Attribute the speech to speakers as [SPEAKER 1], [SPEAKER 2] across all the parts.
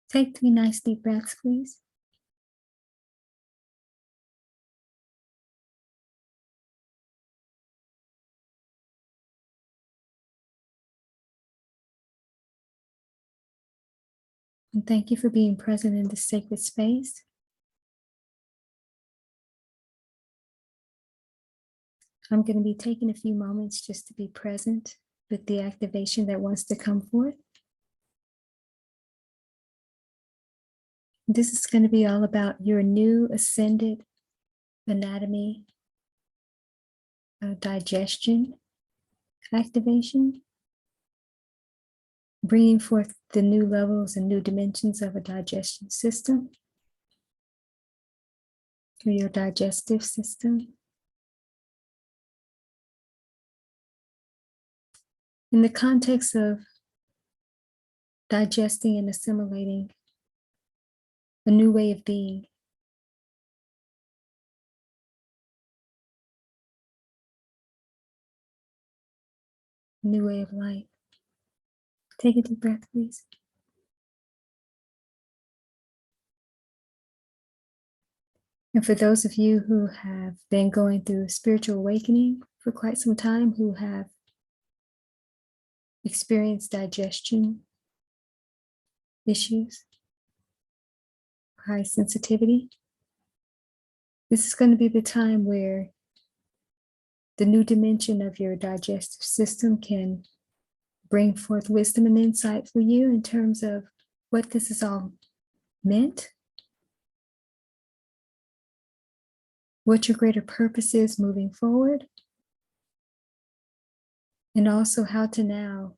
[SPEAKER 1] Take 3 nice deep breaths, please. And thank you for being present in this sacred space. I'm going to be taking a few moments just to be present with the activation that wants to come forth. This is going to be all about your new ascended anatomy, digestion activation, bringing forth the new levels and new dimensions of a digestion system, or your digestive system. In the context of digesting and assimilating a new way of being, a new way of life. Take a deep breath, please. And for those of you who have been going through spiritual awakening for quite some time, who have experienced digestion issues, high sensitivity, this is going to be the time where the new dimension of your digestive system can bring forth wisdom and insight for you in terms of what this is all meant, what your greater purpose is moving forward, and also how to now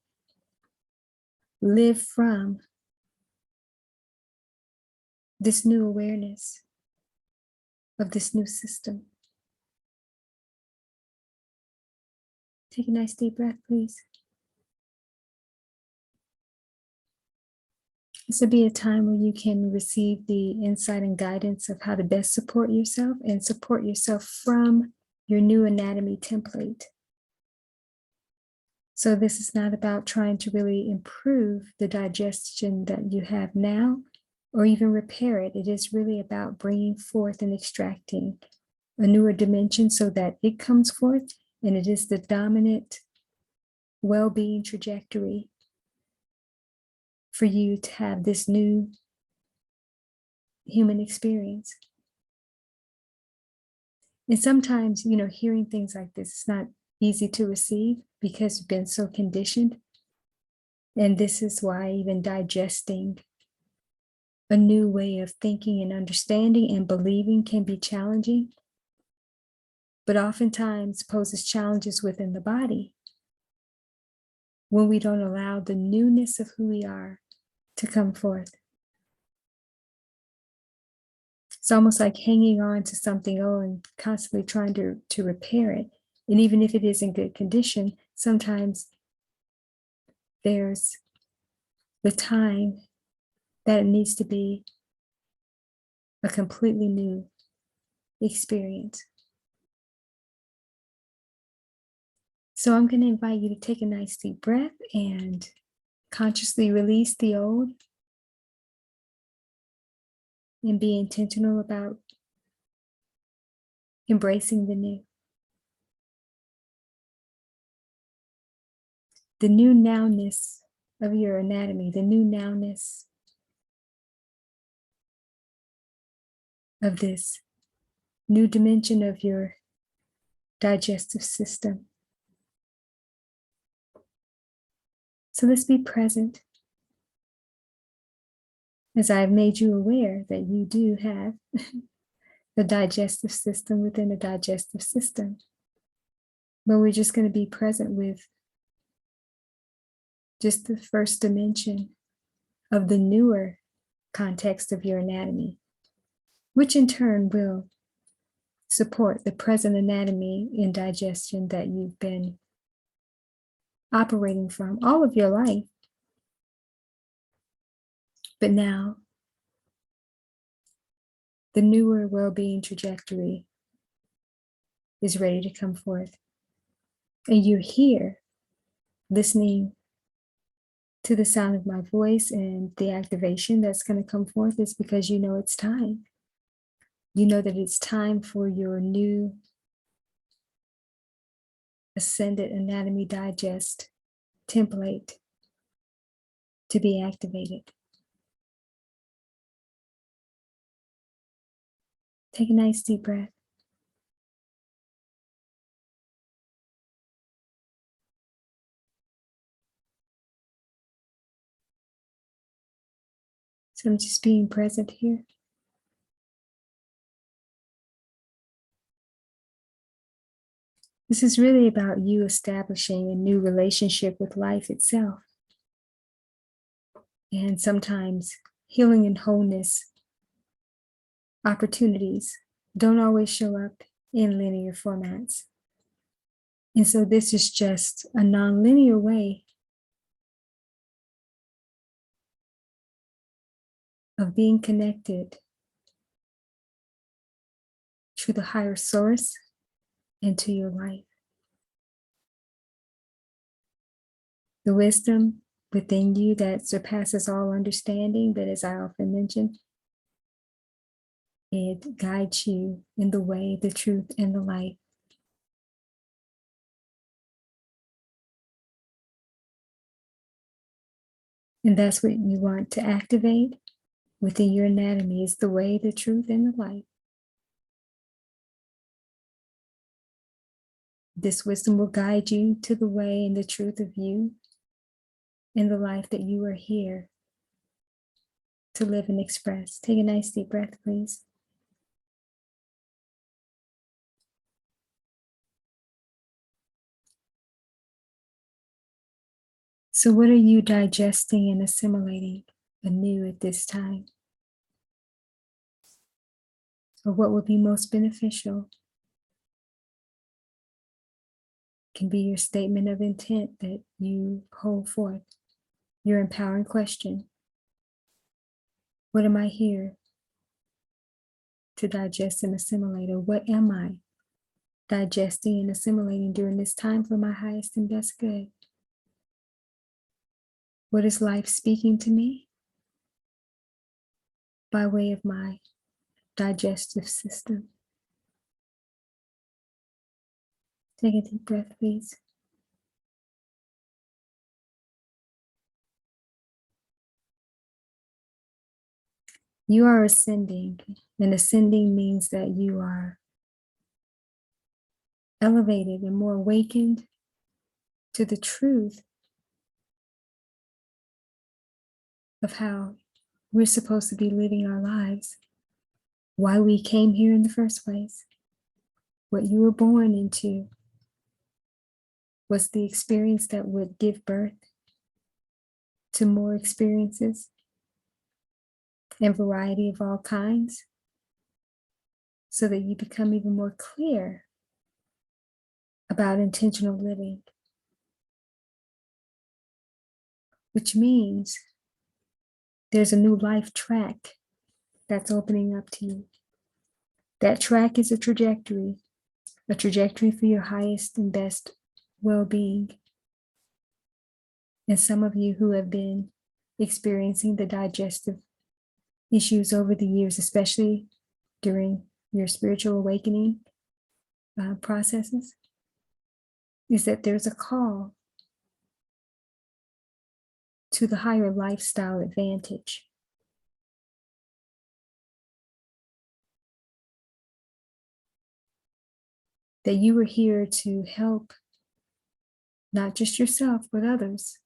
[SPEAKER 1] live from this new awareness of this new system. Take a nice deep breath, please. This will be a time where you can receive the insight and guidance of how to best support yourself and support yourself from your new anatomy template. So this is not about trying to really improve the digestion that you have now or even repair it. It is really about bringing forth and extracting a newer dimension so that it comes forth and it is the dominant well-being trajectory for you to have this new human experience. And sometimes, hearing things like this is not easy to receive because you've been so conditioned. And this is why even digesting a new way of thinking and understanding and believing can be challenging, but oftentimes poses challenges within the body when we don't allow the newness of who we are to come forth. It's almost like hanging on to something old and constantly trying to repair it. And even if it is in good condition, sometimes there's the time that it needs to be a completely new experience. So I'm going to invite you to take a nice deep breath and consciously release the old and be intentional about embracing the new. The new nowness of your anatomy, the new nowness of this new dimension of your digestive system. So let's be present as I have made you aware that you do have a digestive system within a digestive system. But we're just going to be present with just the first dimension of the newer context of your anatomy, which in turn will support the present anatomy in digestion that you've been operating from all of your life. But now, the newer well-being trajectory is ready to come forth. And you're here listening to the sound of my voice and the activation that's going to come forth is because you know it's time. You know that it's time for your new Ascended Anatomy Digest template to be activated. Take a nice deep breath. So I'm just being present here. This is really about you establishing a new relationship with life itself. And sometimes healing and wholeness opportunities don't always show up in linear formats. And so this is just a non-linear way of being connected to the higher source and to your life. The wisdom within you that surpasses all understanding, but as I often mention, it guides you in the way, the truth, and the light. And that's what you want to activate within your anatomy is the way, the truth, and the light. This wisdom will guide you to the way and the truth of you and the life that you are here to live and express. Take a nice deep breath, please. So what are you digesting and assimilating anew at this time? Or what would be most beneficial? Can be your statement of intent that you hold forth, your empowering question. What am I here to digest and assimilate? Or what am I digesting and assimilating during this time for my highest and best good? What is life speaking to me by way of my digestive system? Take a deep breath, please. You are ascending, and ascending means that you are elevated and more awakened to the truth of how we're supposed to be living our lives, why we came here in the first place, what you were born into was the experience that would give birth to more experiences and variety of all kinds, so that you become even more clear about intentional living, which means there's a new life track that's opening up to you. That track is a trajectory for your highest and best well-being. And some of you who have been experiencing the digestive issues over the years, especially during your spiritual awakening processes, is that there's a call to the higher lifestyle advantage. That you were here to help not just yourself, but others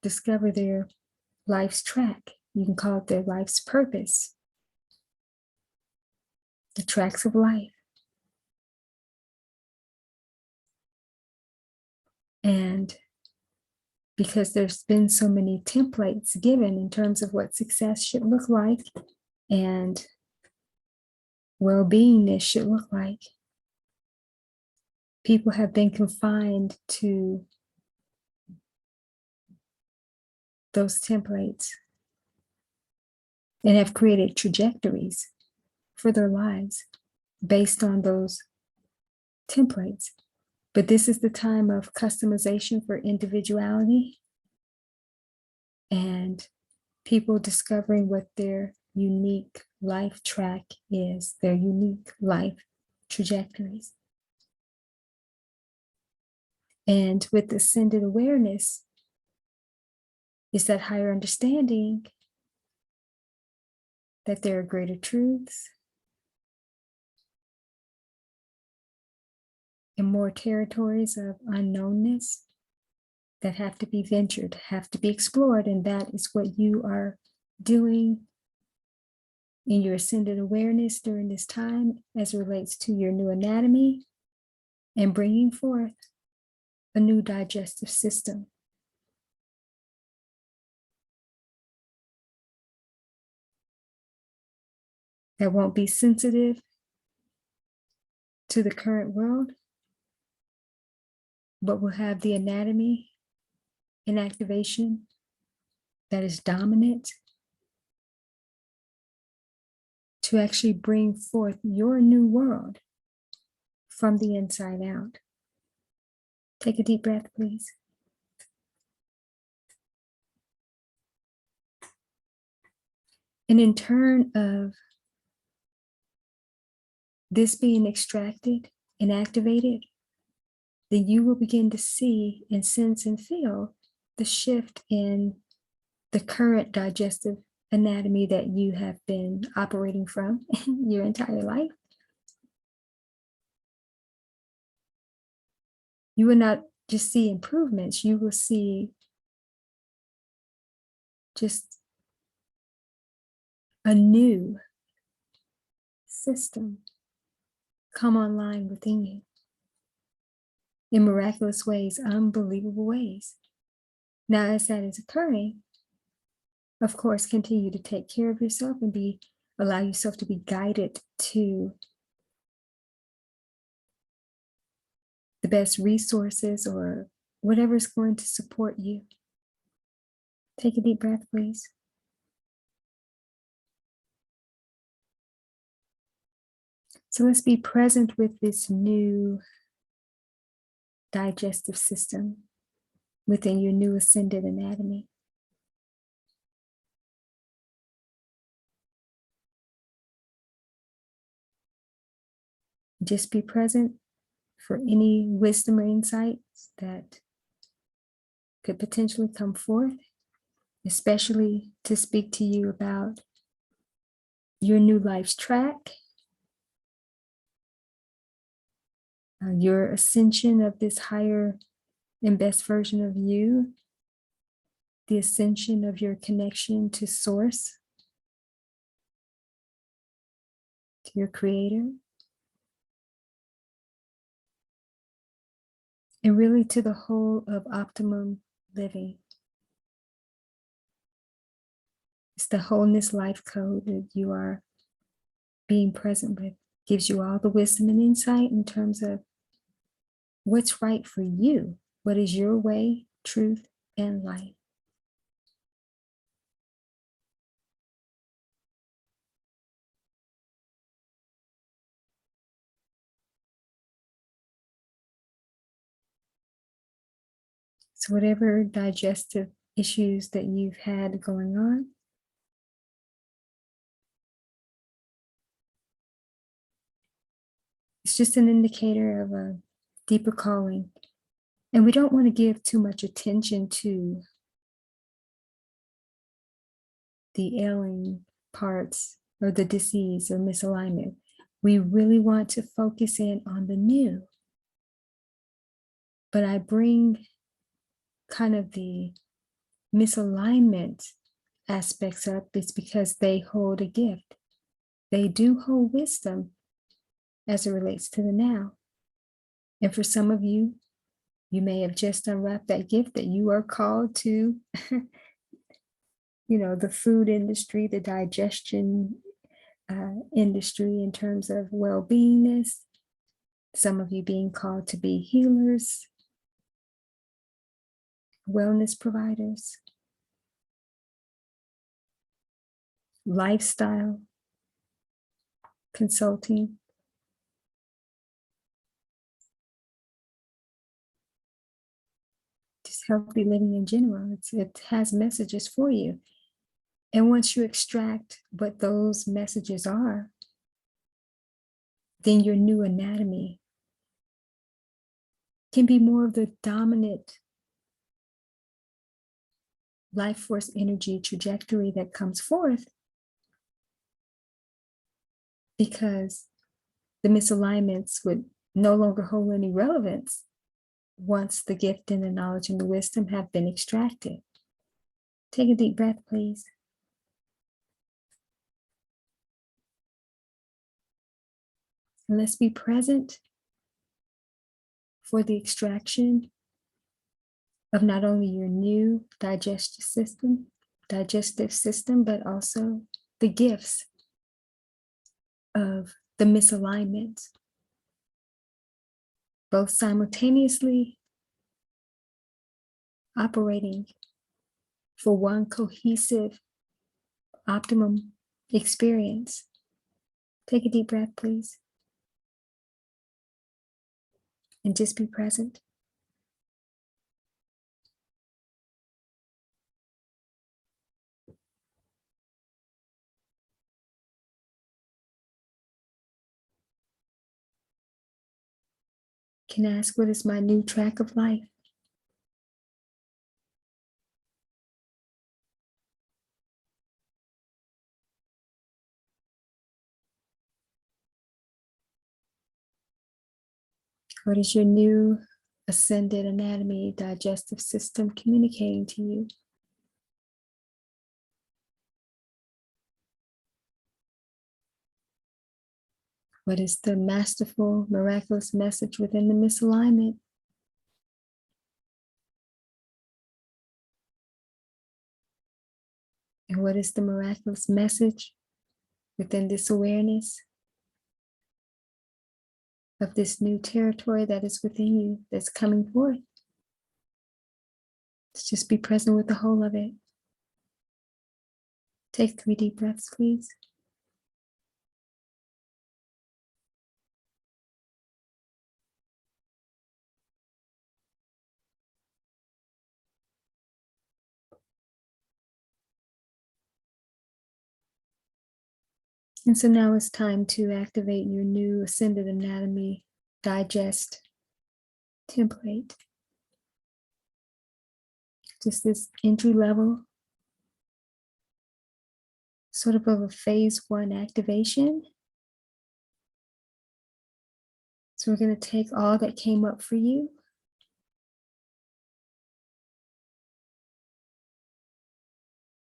[SPEAKER 1] discover their life's track. You can call it their life's purpose, the tracks of life. And because there's been so many templates given in terms of what success should look like and well-beingness should look like, people have been confined to those templates and have created trajectories for their lives based on those templates. But this is the time of customization for individuality and people discovering what their unique life track is, their unique life trajectories. And with ascended awareness is that higher understanding that there are greater truths and more territories of unknownness that have to be ventured, have to be explored. And that is what you are doing in your ascended awareness during this time as it relates to your new anatomy and bringing forth a new digestive system. That won't be sensitive to the current world, but will have the anatomy and activation that is dominant to actually bring forth your new world from the inside out. Take a deep breath, please. And in turn of this being extracted and activated, then you will begin to see and sense and feel the shift in the current digestive anatomy that you have been operating from your entire life. You will not just see improvements, you will see just a new system come online within you in miraculous ways, unbelievable ways. Now, as that is occurring, of course, continue to take care of yourself and allow yourself to be guided to the best resources or whatever is going to support you. Take a deep breath, please. So let's be present with this new digestive system within your new ascended anatomy. Just be present for any wisdom or insights that could potentially come forth, especially to speak to you about your new life's track, your ascension of this higher and best version of you, the ascension of your connection to Source, to your Creator, and really to the whole of optimum living. It's the wholeness life code that you are being present with. Gives you all the wisdom and insight in terms of what's right for you. What is your way, truth, and light? So whatever digestive issues that you've had going on, it's just an indicator of a deeper calling. And we don't want to give too much attention to the ailing parts or the disease or misalignment. We really want to focus in on the new. But I bring kind of the misalignment aspects up. It's because they hold a gift. They do hold wisdom as it relates to the now. And for some of you, you may have just unwrapped that gift that you are called to, the food industry, the digestion industry in terms of well-beingness. Some of you being called to be healers, wellness providers, lifestyle consulting. just healthy living in general. It has messages for you. And once you extract what those messages are, then your new anatomy can be more of the dominant life force energy trajectory that comes forth, because the misalignments would no longer hold any relevance once the gift and the knowledge and the wisdom have been extracted. Take a deep breath, please. And let's be present for the extraction of not only your new digestive system, but also the gifts of the misalignment, both simultaneously operating for one cohesive, optimum experience. Take a deep breath, please. And just be present. Can ask, what is my new track of life? What is your new ascended anatomy digestive system communicating to you? What is the masterful, miraculous message within the misalignment? And what is the miraculous message within this awareness of this new territory that is within you, that's coming forth? Let's just be present with the whole of it. Take 3 deep breaths, please. And so now it's time to activate your new Ascended Anatomy Digest template. Just this entry level, sort of a phase 1 activation. So we're going to take all that came up for you.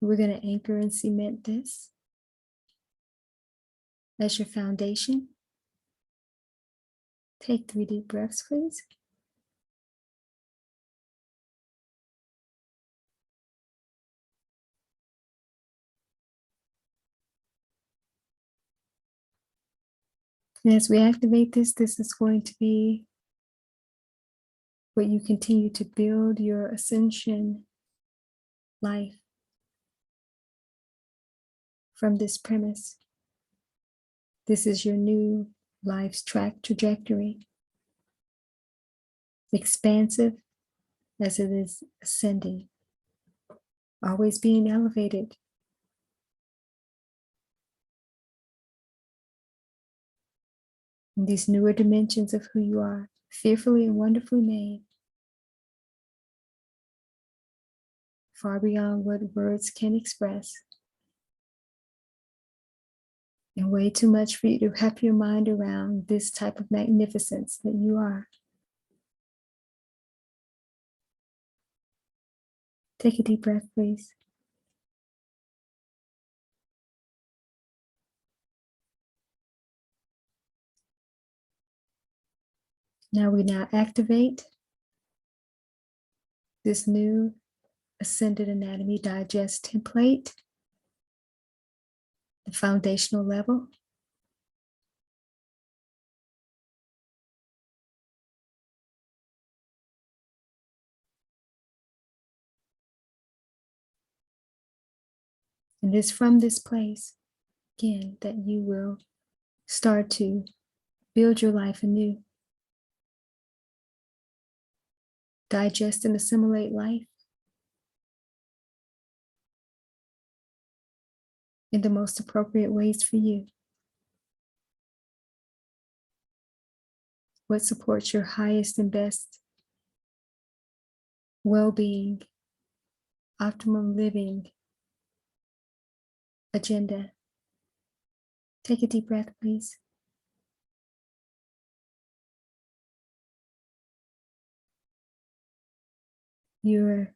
[SPEAKER 1] We're going to anchor and cement this as your foundation. Take 3 deep breaths, please. And as we activate this, this is going to be what you continue to build your ascension life from this premise. This is your new life's track trajectory, expansive as it is ascending, always being elevated. In these newer dimensions of who you are, fearfully and wonderfully made, far beyond what words can express, and way too much for you to wrap your mind around this type of magnificence that you are. Take a deep breath, please. Now we activate this new Ascended Anatomy Digest template, the foundational level. And it's from this place, again, that you will start to build your life anew. digest and assimilate life in the most appropriate ways for you. What supports your highest and best well-being, optimum living agenda. Take a deep breath, please. You're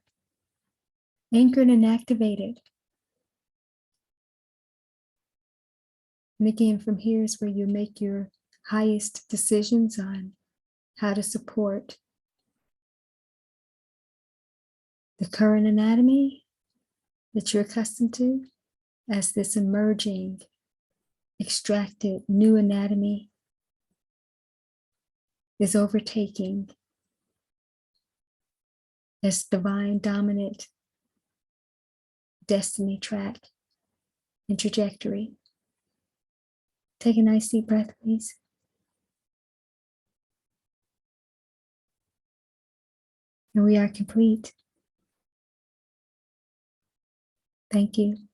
[SPEAKER 1] anchored and activated. And again, from here is where you make your highest decisions on how to support the current anatomy that you're accustomed to as this emerging, extracted new anatomy is overtaking this divine dominant destiny track and trajectory. Take a nice deep breath, please. And we are complete. Thank you.